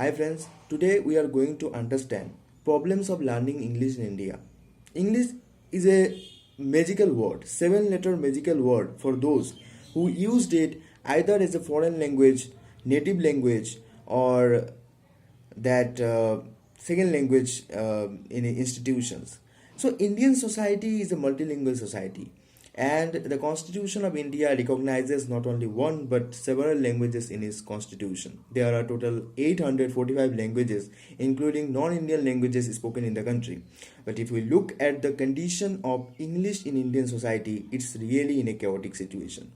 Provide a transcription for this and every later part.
Hi friends, today we are going to understand problems of learning English in India. English is a magical word, seven-letter magical word for those who used it either as a foreign language, native language, or that second language in institutions. So Indian society is a multilingual society, and the Constitution of India recognizes not only one but several languages in its constitution. There are total 845 languages, including non-Indian languages spoken in the country. But if we look at the condition of English in Indian society, it's really in a chaotic situation.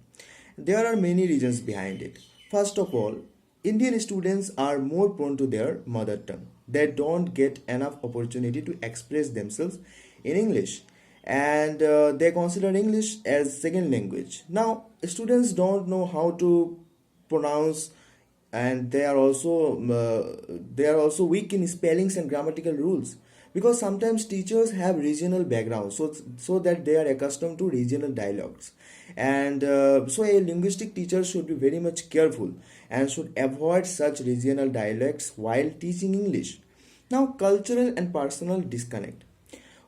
There are many reasons behind it. First of all, Indian students are more prone to their mother tongue. They don't get enough opportunity to express themselves in English, and they consider English as second language. Now, students don't know how to pronounce, and they are also weak in spellings and grammatical rules, because sometimes teachers have regional backgrounds, so that they are accustomed to regional dialogues, and so a linguistic teacher should be very much careful and should avoid such regional dialects while teaching English. Now, cultural and personal disconnect.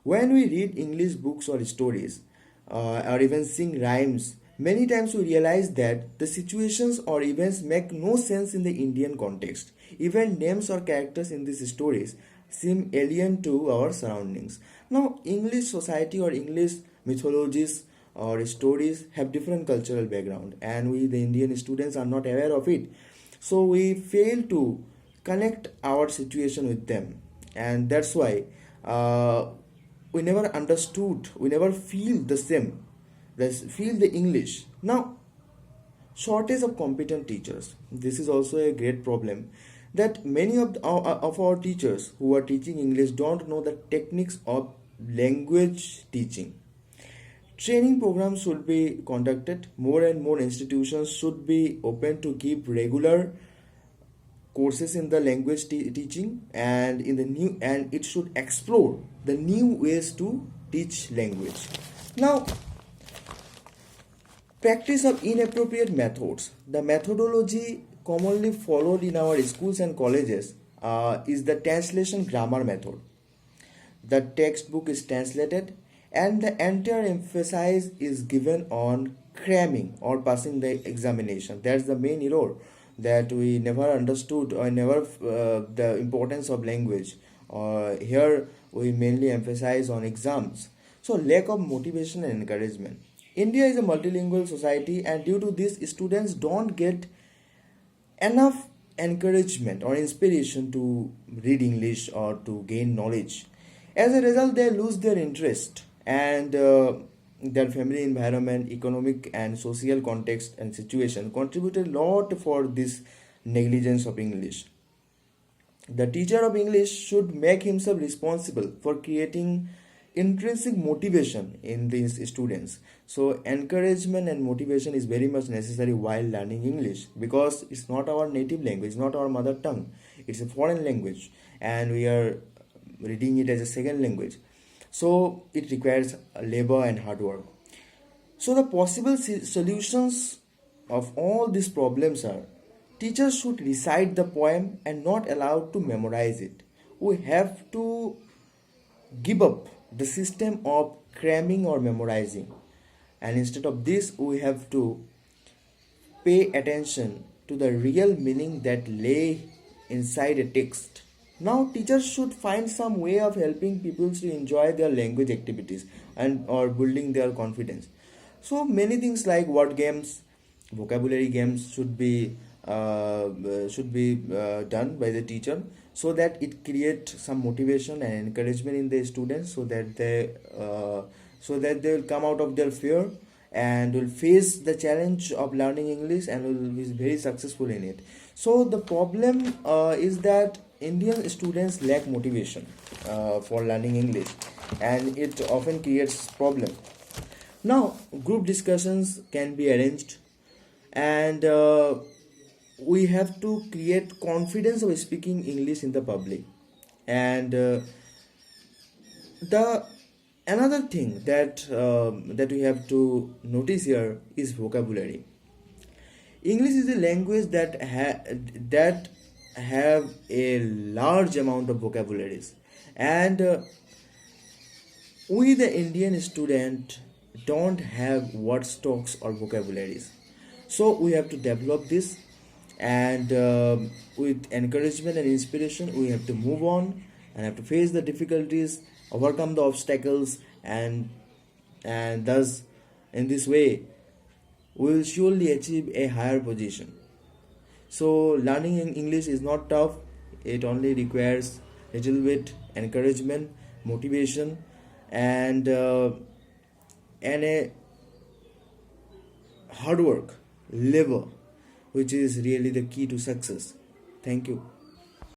When we read English books or stories, or even sing rhymes, many times we realize that the situations or events make no sense in the Indian context. Even names or characters in these stories seem alien to our surroundings. Now, English society or English mythologies or stories have different cultural background, and we, the Indian students, are not aware of it. So we fail to connect our situation with them, and that's why we never understood, we never feel the same, let's feel the English. Now, shortage of competent teachers. This is also a great problem, that many of our teachers who are teaching English don't know the techniques of language teaching. Training programs should be conducted. More and more institutions should be open to give regular courses in the language teaching, and in the new, and it should explore the new ways to teach language. Now, practice of inappropriate methods. The methodology commonly followed in our schools and colleges is the translation grammar method. The textbook is translated, and the entire emphasis is given on cramming or passing the examination. That's the main error, that we never understood or never the importance of language. Here we mainly emphasize on exams. So, lack of motivation and encouragement. India is a multilingual society, and due to this, students don't get enough encouragement or inspiration to read English or to gain knowledge. As a result, they lose their interest, and their family environment, economic and social context and situation contributed a lot for this negligence of English. The teacher of English should make himself responsible for creating intrinsic motivation in these students. So, encouragement and motivation is very much necessary while learning English, because it's not our native language, not our mother tongue. It's a foreign language, and we are reading it as a second language. So, it requires labor and hard work. So, the possible solutions of all these problems are: teachers should recite the poem and not allowed to memorize it. We have to give up the system of cramming or memorizing, and instead of this, we have to pay attention to the real meaning that lay inside a text. Now, teachers should find some way of helping people to enjoy their language activities and or building their confidence. So many things like word games, vocabulary games should be done by the teacher, so that it creates some motivation and encouragement in the students, so that they will come out of their fear and will face the challenge of learning English and will be very successful in it. So the problem is that Indian students lack motivation for learning English, and it often creates problem. Now, group discussions can be arranged, and we have to create confidence of speaking English in the public. And the another thing that we have to notice here is vocabulary. English is a language that have a large amount of vocabularies, and we the Indian student don't have word stocks or vocabularies, so we have to develop this, and with encouragement and inspiration we have to move on and have to face the difficulties, overcome the obstacles, and thus in this way we will surely achieve a higher position. So learning in English is not tough. It only requires little bit encouragement, motivation, and a hard work, labor, which is really the key to success. Thank you.